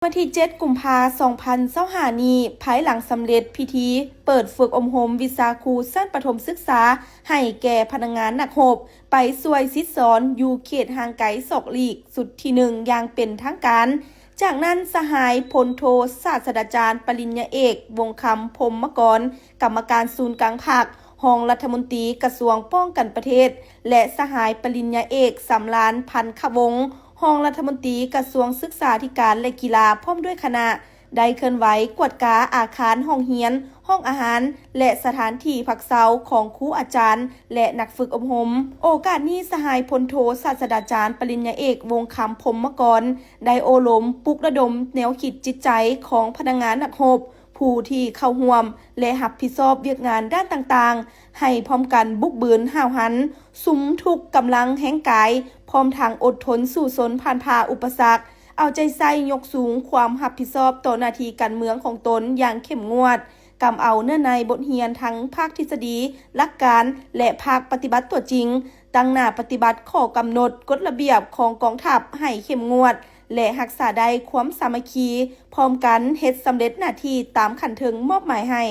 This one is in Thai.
วันที่7 กุมภาพันธ์ 2025 นี้ภายหลังสำเร็จพิธีเปิดฝึกอบรมวิชาครูชั้นประถมศึกษาให้แก่พนักงานนักรบไปช่วยศิษย์สอนอยู่เขตห่างไกลศอกลีกสุดที่1อย่างเป็นทางการจากนั้นสหายพลโทศาสตราจารย์ปริญญาเอกวงศ์คำพรหมกรกรรมการศูนย์กลางภาครองรัฐมนตรีกระทรวงป้องกันประเทศและสหายปริญญาเอกสำราญพันขวงศ์รองรัฐมนตรีกระทรวงศึกษาธิการและกีฬาพร้อมด้วยคณะได้เคลื่อนไหวกวดกาอาคารห้องเรียนห้องอาหารและสถานที่พักเซาของครูอาจารย์และนักฝึกอบรมโอกาสนี้สหายพลโทศาสตราจารย์ปริญญาเอกวงศ์คำพรหมกรได้โอลมปลุกระดมแนวคิดจิตใจของพนักงานนักรบผู้ที่เข้าร่วมและรับผิดชอบเวียกงานด้านต่างๆให้พร้อมกันบุกบืนห้าวหันสุมทุกกำลังแห่งกายพร้อมทางอดทนสู่สนผ่านพาอุปสรรคเอาใจใส่ยกสูงความรับผิดชอบต่อหน้าที่การเมืองของตนอย่างเข้มงวดกำเอาเนื้อในบทเรียนทั้งภาคทฤษฎีหลักการและภาคปฏิบัติตัวจริงตั้งหน้าปฏิบัติข้อกำหนดกฎระเบียบของกองทัพให้เข้มงวดและรักษาได้ความสามัคคีพร้อมกันเฮ็ดสำเร็จหน้าที่ตามขันเทิงมอบหมายให้